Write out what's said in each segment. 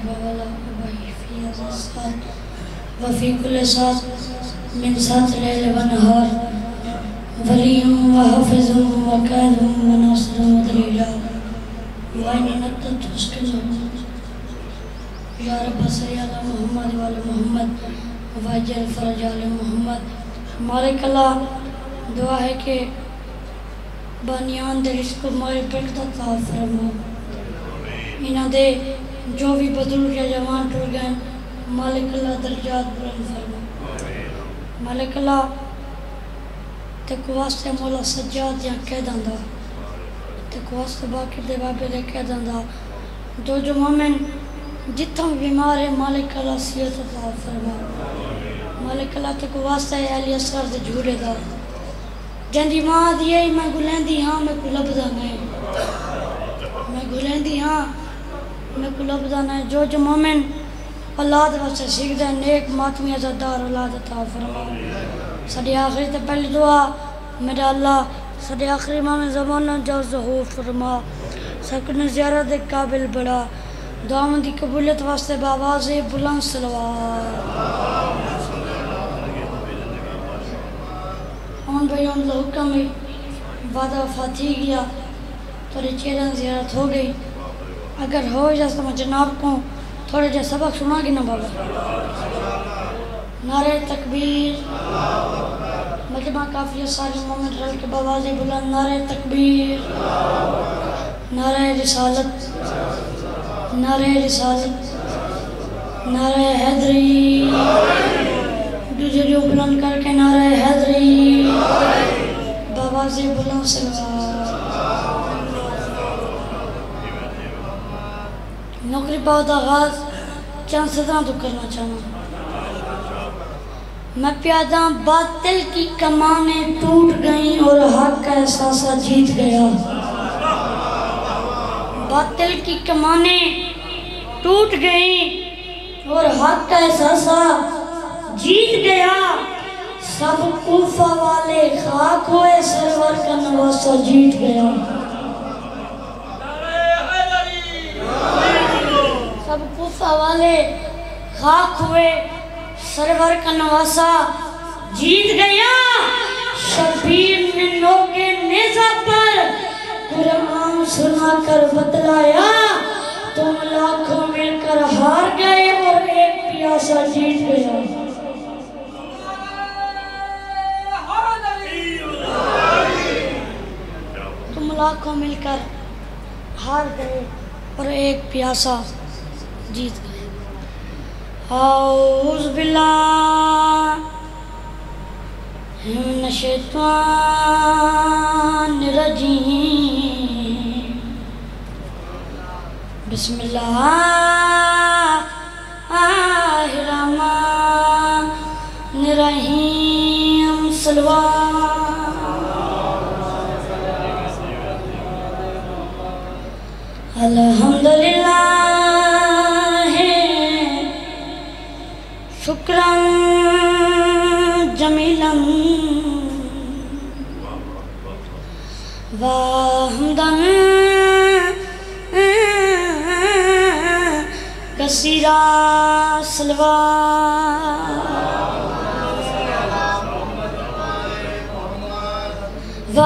वाला वही वफ़ी कुल सात मिन सात लैल व नहार वलियुम व हाफिजुम व कायदुम व नासिरुम व दलीला व इन्नक तुस्किनु या रब सल्ली अला मुहम्मद व अला मुहम्मद व अज्जल फरज अला मुहम्मद। हमारे कला दुआ है कि बानियान दे रिस्क मारे बरकत अता फरमा। इन्हां दे जो भी बुजुर्ग या जवान टुर गए मालिक अल्लाह दर्जात बुलंद फरमा। मालिक अल्लाह तेको वास्ते मौला सज्जाद या कह दंदा तेको वास्ते बाकी दे बाबे दे कह दंदा जो मोमिन जितना बीमार है मालिक अल्लाह सेहत अता फरमा। मालिक अल्लाह तेको वास्ते अली असगर दे झूरे दा जंदी मां दी है मैं गुलेंदी हां मैं को लभदा नहीं मैं गुलेंदी हां मैं को लभदा नहीं। जो मोमिन औलाद वास्ते सीखदा नेक मातमी अज़ादार औलाद अता फरमा। साडी आखिरी ते पहली दुआ मेरा अल्लाह साडे आखिरी माह में ज़माना जो ज़हूर फरमा सकन ज़ियारत दे काबिल बड़ा दुआओं दी कबूलियत वास्ते बावाज़े बुलंद सलवात। हम भाई हम लोग का में वादा फाती गया थोड़ी चेहरा ज़ियारत हो गई अगर हो जाए तो मैं जनाब को थोड़े जे सबक सुनागी ना बाबा। नारे तकबीर मजमा काफिया सारे मोमिन रल के बवाज़े बुलंद नारे तकबीर नारे रिसालत नारे हैदरी दूजे जो बुलंद करके नारे हैदरी बवाज़े बुलंद सलवात। नौकरी बहुत आगाज चंद सदरा तो करना चाहूँ। मैं प्यादा बातिल की कमानें टूट गई और हक का एहसास जीत गया। बातिल की कमानें टूट गई और हक का एहसास जीत गया। सब कूफा वाले खाक हुए सरवर का नवासा जीत गया। सब कूफा वाले खाक हुए सरवर का नवासा जीत गया। शबीर ने नोके नेज़ा पर कुरान सुनाकर बतलाया तुम लाखों मिलकर हार गए और एक प्यासा जीत गया। तुम लाखों मिलकर हार गए और एक प्यासा जीत गए। औज़ु बिल्लाहि मिनश शैतानिर रजीम बिस्मिल्लाहिर रहमानिर रहीम सल्लल्लाहु अल्हम्दुलिल्लाह शुक्रन जमीलन व हम्दन कसीरा सलवात व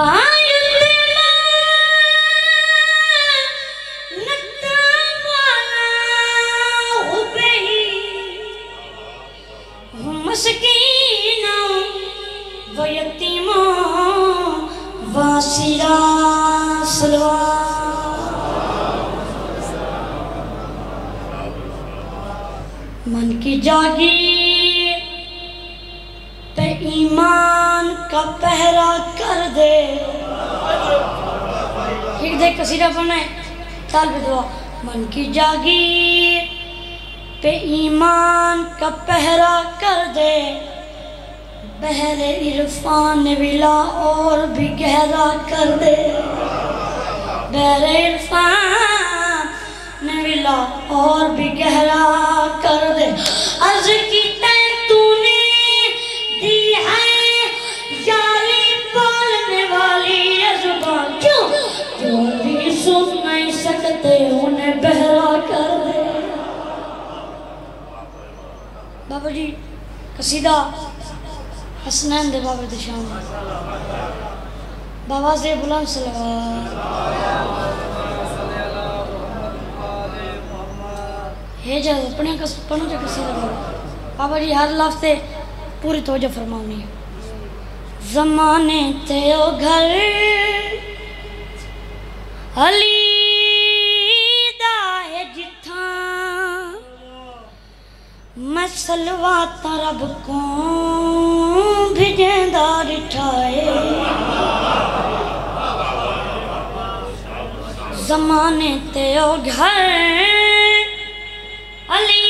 मन की जागी पे ईमान का पहरा कर दे। ठीक दे कसीदा पढ़ना है ताल पे दुआ। मन की जागी पे ईमान का पहरा कर दे बहरे इरफान विला और भी गहरा कर दे। बहरे इरफान विला और भी गहरा कर दे। अर्ज़ की तूने दी है जाली बोलने वाली ज़ुबान क्यों जो भी सुन नहीं सकते उन्हें बहरा कर दे। बाबा जी कसीदा हसनैन दे बाबा दी शान बाबा से बुलंद सलवात है जा अपने पढ़ो जो कसीदा बाबा जी हर लफ्ज़ से पूरी तवज्जो फरमानी है। ज़माने ते ओ घर अली दा है जिथा मैं सलवात रब को भिजेंदा रिठाए ज़माने ते ओ घर अली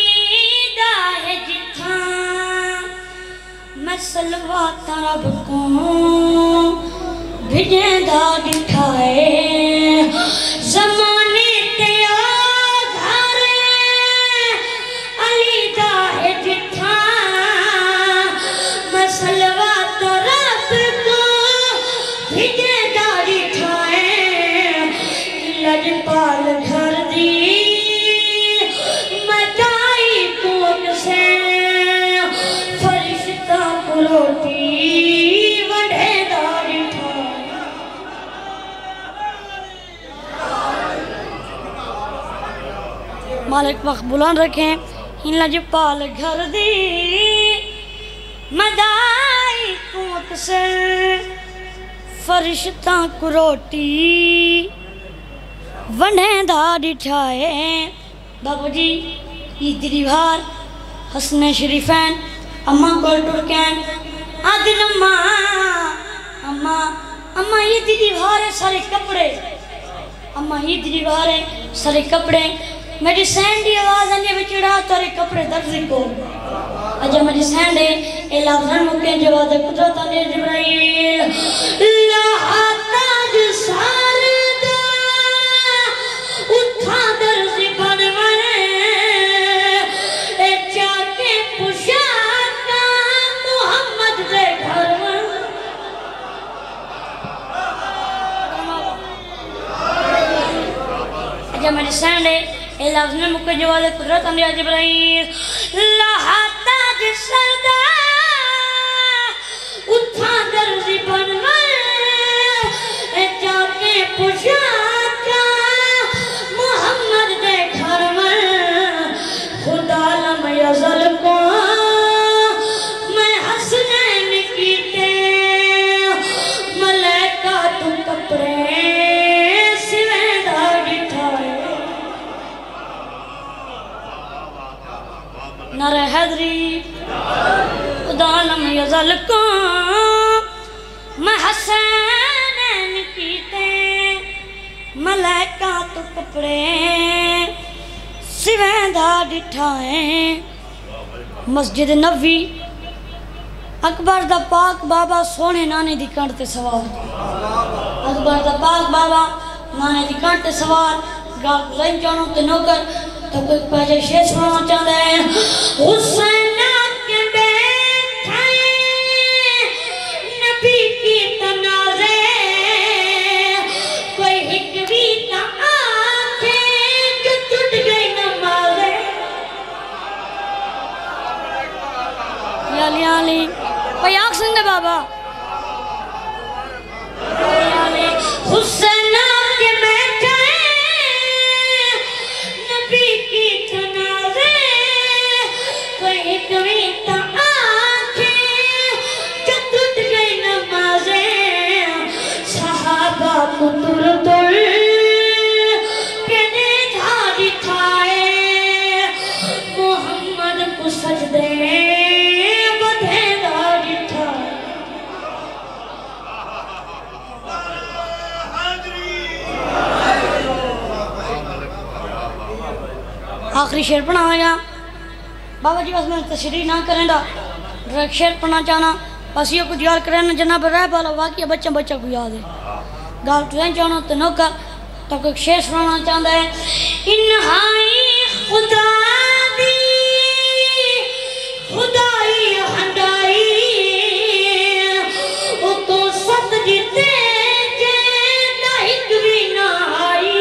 दा है जिथा मैं सलवात रब को भिजेंदा रिठाए ज़माने ते ओ घर अली दा है जिथा मैं सलवात रब को भिजेंदा रिठाए लजपाल घर दी मचाई कोट से फरिश्ता को रोटी वढ़ेदा रिठाए मालिक मकबूलान रखें इन लजपाल घर दी मदाई कोट से फरिश्ता को रोटी वढ़ेदा रिठाए बाबू जी ईद रिवार हसने शरीफैन अम्मा कोल टुरकैन आदिन अम्मा अम्मा अम्मा ईद रिवार है सारे कपड़े अम्मा ईद रिवार है सारे कपड़े मेरी सैंड की आवाज आने बिचड़ा तारे कपड़े दर्जी को अजा मेरी सैंड है ए लफ्ज़न मुके जवाब कुदरत ने जिब्राइल ला ताज सारदा उठा दर्जी बनवे ए जाके पुशाका मोहम्मद दे घर में अजा मेरी सैंड है ए लफ्ज़ ने मुके जवाब कुदरत ने जिब्राइल ला ताज सरदा उठा दर्जी बनवे ए जाके पुशाका मोहम्मद दे घर में खुदा लम यज़ल को मैं हसनैन कीते मलाइका तू कपड़े सिवेदा दिखाए नर हैदरी खुदा लम यज़ल को मैं हसनैन कीते मलाइका तो कपड़े सिवेंदा दिठाए मस्जिद नबी अकबर दा पाक बाबा सोने नाने दी कंठ ते सवार अकबर दा पाक बाबा नाने दी कंठ ते सवार गाल गुज़ाइन चाणो ते नौकर तो कोई पहले शेर सुनाना चाहता है हुसैन के बैठे नबी की तनाज़े कोई हिकवी ना आके जो टूट गई नमाज़े याली भाई आँख सुन दे बाबा हुसैन के बैठे नबी की तनाज़े कोई हिकवी ना आके जो टूट गई नमाज़े सहाबा को तुर तुर कहने धारी खाए मोहम्मद को सजदे बधे धारी खाए आखिरी शेर पढ़ाऊंगा बाबा जी बस मैं तशरीह ना करेंदा डायरेक्ट शेर पढ़ना चाहना बस ये कुछ याद करें जनाब रह वाला वाकई बच्चा बच्चा को याद है गाल तुझे चाहना तो नौकर तो कोई शेर सुनाना चाहता है इन्हाई खुदा दी खुदाई हंडाई वो तो सत जीते जे लाइक भी ना आई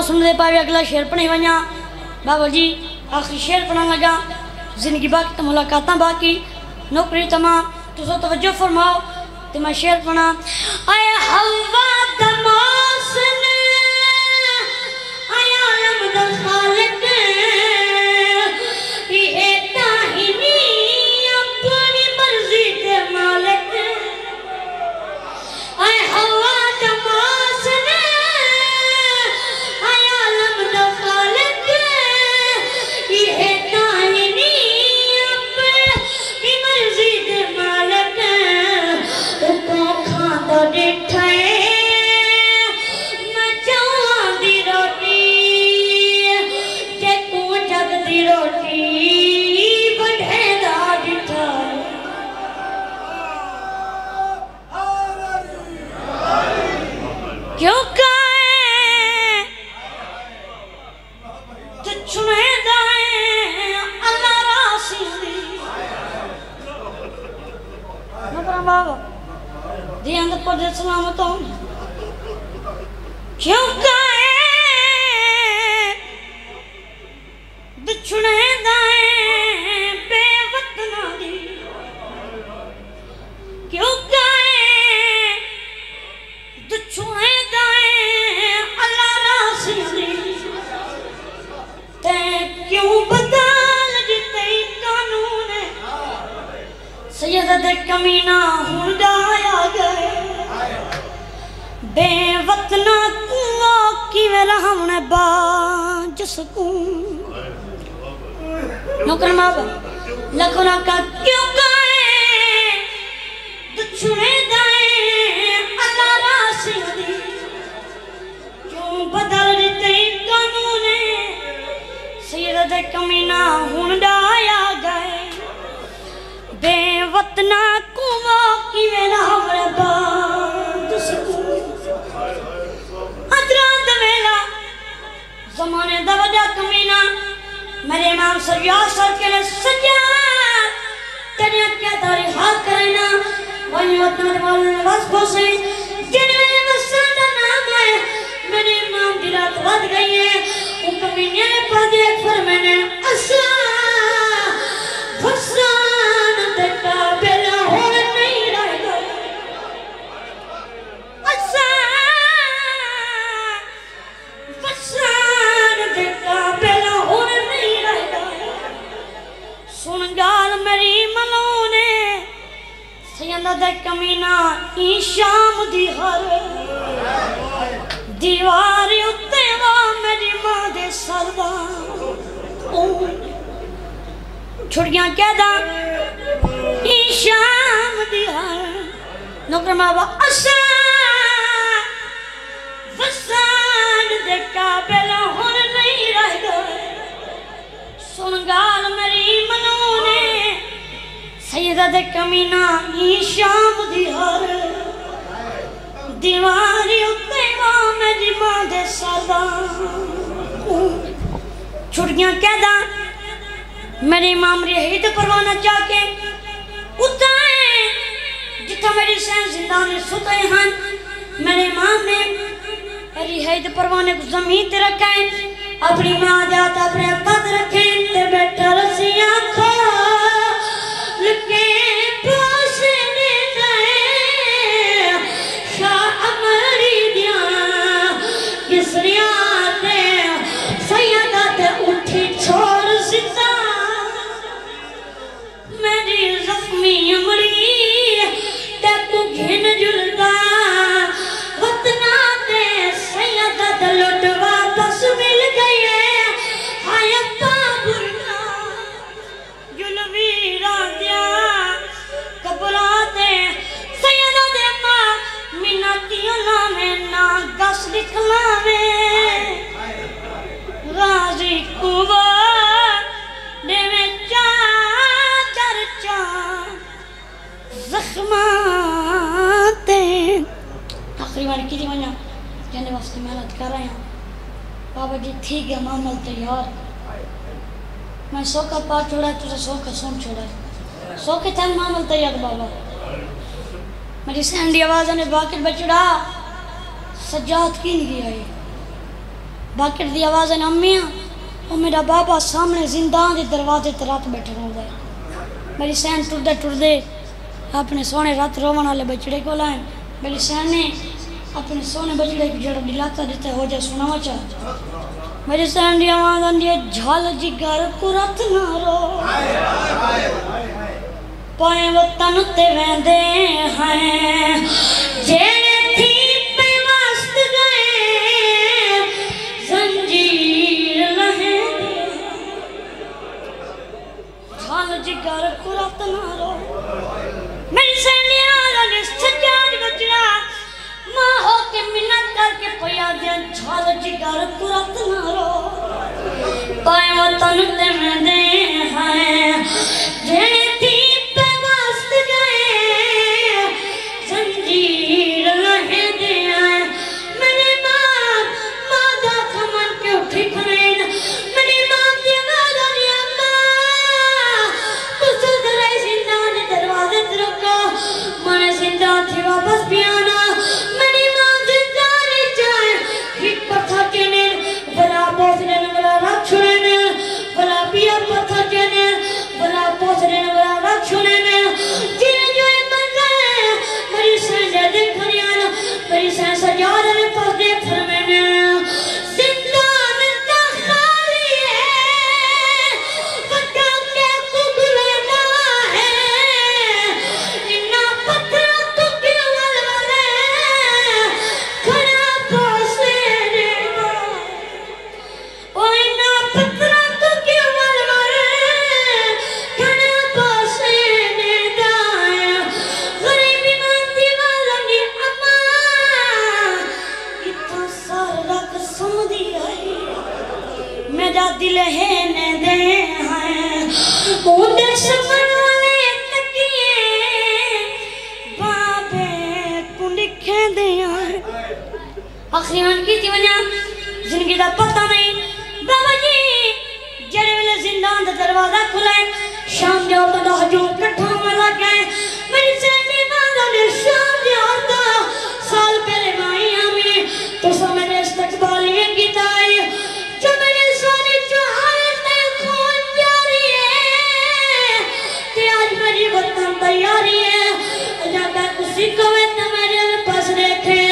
सुनते पावे अगला शेर पढ़े वञा बाबा जी आखिरी शेर पढ़न लगा जिंदगी बाकी तो मुलाकात बाकी नौकरी तमाम तुझो तवज्जो फरमाओ तो मैं शेर पढ़ा आए हवा दमासन आया आलम दा खालिक ये ताहिनी अपनी मर्जी दे मालिक आए हवा दमासन आया आलम दा खालिक ये ताहिनी अपनी मर्जी दे मालिक तो खांदा डिठा मैं चावां दी रोटी जे तू जग दी रोटी बढ़ेदा डिठा क्यों काए ते चुनेदा अल्लाह रासी दी नबरा बाबा दी अंदर पर सलामत हो क्यों काए बिछुने दाए बेवतना दी क्यों काए बिछुने दाए अल्लाह रासी दी ते क्यों बदल जिते कानून सैयद दे कमीना हुंदा आ गए बेवतना कुआ किवें रहने बाज सकूं नौकर मावा लखना का क्यों गाए दुछुने दाए अल्लाह रासी दी क्यों बदल दिते कानून सैयद दे कमीना हुंदा आ गए बेवतना कुआ किवें रहने बाज सकूं ज़माने दा वड्डा कमीना मेरे इमाम सज्जाद सर के लिए सज्जाद तेरे क्या तारी हाथ करना वही वतन वाल वस्फो से जिन्हें वसंत नाम है मेरे इमाम दी रात वध गई है वो कमीने ने पा दिया फिर मैंने असा फसान ते काबिल हो नहीं रहेगा असा फसान ते काबिल हो नहीं रहेगा सुन गाल मेरी मलोने सैयदा दे कमीना ई शाम दी हर दीवार उत्ते वा मेरी मां दे सरदा छुड़ियां कहदा ई शाम दी हर नौकर मावा असा फसान दे काबिल हुन नहीं रह गए सुन गाल मेरी मनोने सैयदा दे कमीना ई शाम दी हर दीवारी उत्ते वा मेरी मां दे सरदा छुड़ियां कहदा मेरी इमाम रिहाई ते परवाना जाके उताए जिथा मेरी सैन जिंदा ने सुते हन मेरे इमाम ने रिहाई ते परवाने को जमीन ते रखा है अपनी मां जात अपने अब्बा ते रखे ते बैठा रसियां खा लगे पास ने जाए शाह अमरी दिया किसरिया ते सैयदा ते उठी छोड़ जिंदा मेरी जख्मी अमरी ते को घिन जुलदा वतना ते सैयदा ते लुट वापस मिल गई है हाय अब्बा बुरना जुलवी रातिया कबरा ते सैयदा दे मां मिन्नतियां लावे ना गस दिखलावे राजी कुवा देवे चा चर्चा जख्माते आखिरी बार की वना कहने वास्ते मेहनत कर रहे हैं बाबा जी ठीक है मामल तैयार मैं सौ का पार छोड़ा तुझे 100 का सुन छोड़ा 100 के टाइम मामल तैयार बाबा मेरी सैंडी आवाज़ ने बाकिर बचड़ा सज्जाद की नहीं आई बाकी दी आवाज़ है अम्मियाँ और मेरा बाबा सामने जिंदान के दरवाजे ते रात बैठे रहता है। मेरी सैन टुरदे टुरदे अपने सोने रात रोवन वाले बछड़े को लाए। मेरी सैन ने अपने सोने बछड़े को जड़ा दिलाता देता हो जा सुनावा चाह। मेरी सैन दी आवाज़ आंदी है झाल जिगर को रात ना रो पाए वतन ते वेंदे हैं जेड़े थी पे वास्त गए जंजीर लहे झाल जिगर को रात ना रो। मेरी सैनिया ने सजाज बचड़ा माँ हो के मिन्नत करके पया दे झाल जिगर को रात ना रो पाए वतन ते वेंदे हैं जेड़े थी आखिरन की वजह जिंदगी का पता नहीं। बाबा जी जेड़े वेले जिंदान दा दरवाजा खुला है शाम दे औरतां दा हजूम कट्ठा होने लग गए। मेरी सैनी मां ने शाम दे औरतां साल पहले माई आमी तो सो मेरे इस्तकबाल ये कीता है जो मेरे सोने चाहे ते खून जारी है ते आज मेरी वतन तैयारी है अजा कुछ कवे ते मेरे पास देखे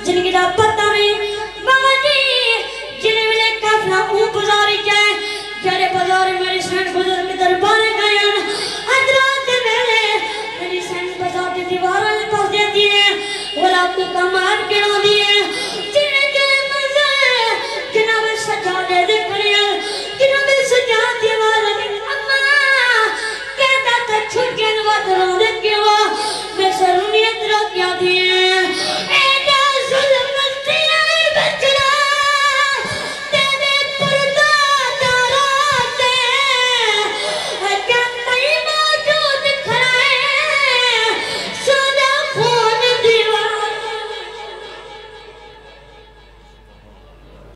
जिनकी दा पता नहीं। बाबा जी जिन्हें मिले काफला ऊ बाजारी जाए जरे बाजार मेरी सैन बुजुर्ग के दरबार गए हजरात के मेले मेरी सैन बाजार की दीवार में पहुंच जाती है वो आपको कमाल के दिए